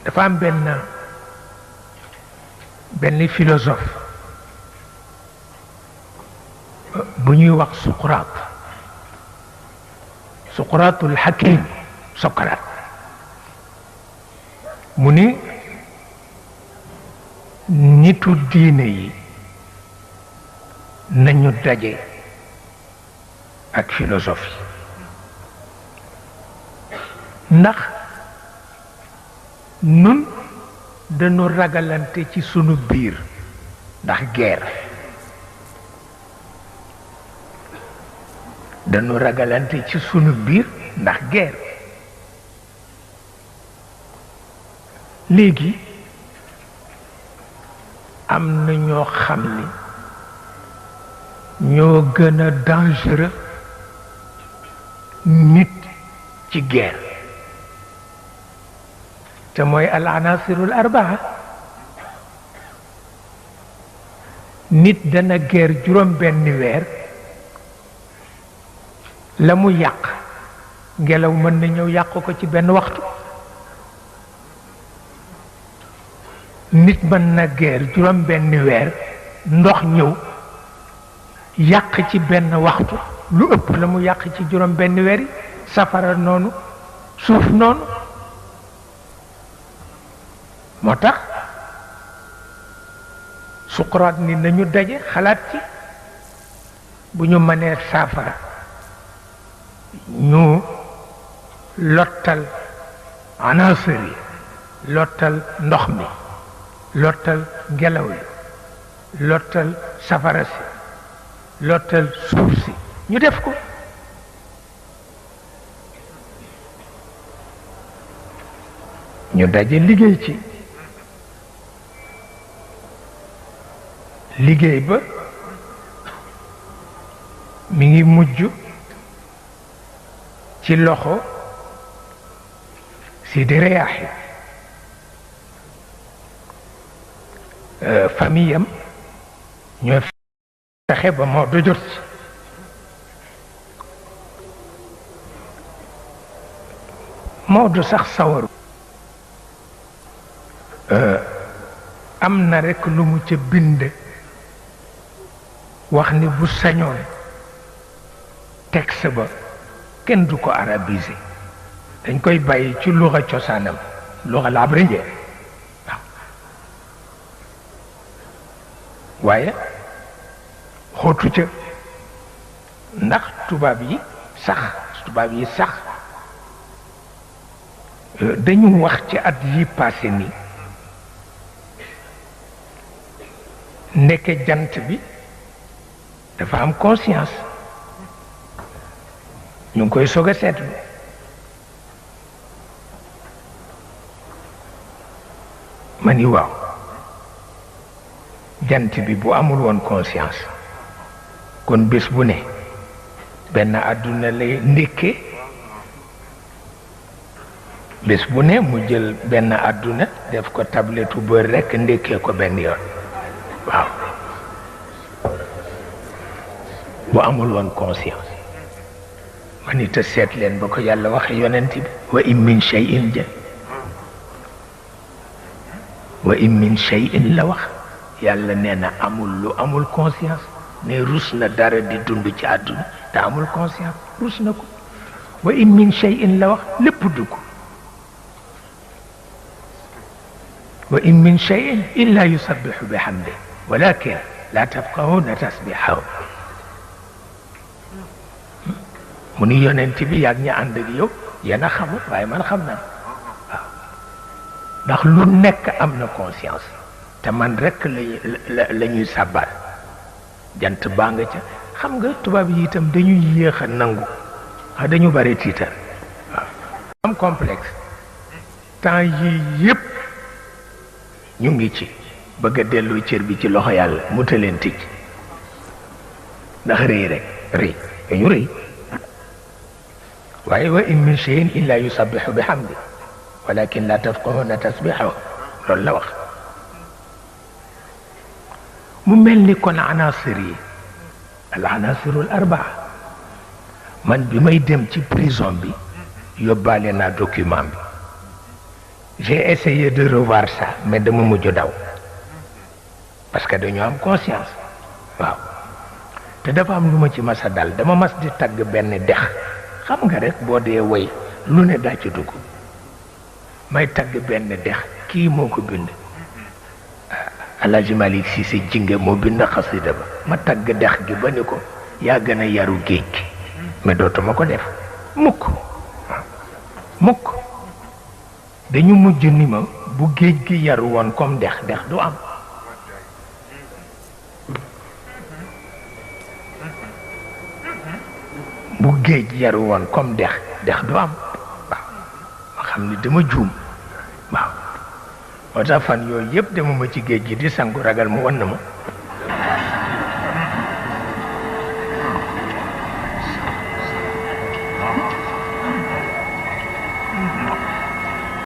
dafa am benn philosophe bu ñuy wax Suqraatul Hakim Socrate mu ni nitu diine yi nañu daje ak philosophie ndax nun dañu ragalante ci sunu biir ndax guerre dañu ragalante ci sunu biir ndax guerre léegi am na ñoo xam ni ñoo gën a dangereux nit ci guerre te mooy al anasirul arbaa nit dana guerre juróom benni weer la mu yàq ngelaw mën na ñëw yàq ko ci benn waxtu nit mën na guerre juróom benni weer ndox ñëw yàq ci benn waxtu lu ëpp la mu yàq ci juróom benni weer yi safara noonu suuf noonu moo tax Suqraat ni nañu daje xalaat ci bu ñu mënee saafara ñu lottal anasir yi lottal ndox mi lottal ngelaw li lottal safara si lottal suuf si ñu def ko ñu daje liggéey ci liggéey ba mi ngi mujj ci loxo Sidi Riyaahi famille am ñoo fexe ba Maodo jot ci Maodo sax sawaru am na rekk lu mu ca bind wax ni bu sañoon texte ba kenn du ko arabisé dañ koy bàyyi ci luxa cosaanam luxa labrinje waaw waaye xóotu ca ndax tubaab yi sax dañu wax ci at yi passé ni ndeke jant bi dafa am conscience ñu ngi koy soog a seetlu ma ni waaw jant bi bu amul woon conscience kon bés bu ne benn àdduna lay ndékkee bés bu ne mu jël benn àdduna def ko tabletu beurre rekk ndékkee ko benn yoon waaw bu amul woon conscience ma ni te seet leen ba ko yàlla waxe yonent bi wa in min shay'in wa in min shay'in la wax yàlla nee na amul lu amul conscience ne rus na dara di dund ci àdduna te amul conscience rus na ko wa in min shay'in la wax lépp dugg wa in min shay'in illa yusabbihu bihamdi walakin la tafqahuna tasbihahu mu ni yonent bi yàgg ña ànd ak yow yéen a xamul waaye man xam naa waaw ndax lu nekk am na conscience te man rekk la ñuy sàbbal jant baa nga ca xam nga tubaab yi itam dañuy yéex a nangu wax dañu bare tiitar waaw am complexe temps yii yépp ñu ngi ci bëgg a delloo cër bi ci loxo yàlla mu ta leen tëj ndax rëy rek rëy dañu rëy waaye wa in min shay'in illa yusabbihu bihamdi walakin la tafqahuna tasbihahu loolu la wax mu mel ni kon anasir yi al anasirul arbaa man bi may dem ci prison bi yóbbaale naa document bi j'ai essayé de revoir ça mais dama mujj daw parce que dañu am conscience waaw te dafa am lu ma ci mas a dal dama mas di tagg benn dex xam nga rek boo dee woy lu ne daa ci dugg may tagg benn dex kii moo ko bind Alaaji Malik Cissé Jinge moo bind xasida ba ma tagg dex gi ba ni ko yaa gën a yaru géej gi mais dootuma ko def mukk mukk dañu mujj ni ma bu géej gi yaru woon comme dex dex du am bu géej yaru woon comme dex dex du am waaw ma xam ni dama juum waaw moo tax fan yooyu yëpp dama ma ci géej gi di sangu ragal mu wan na ma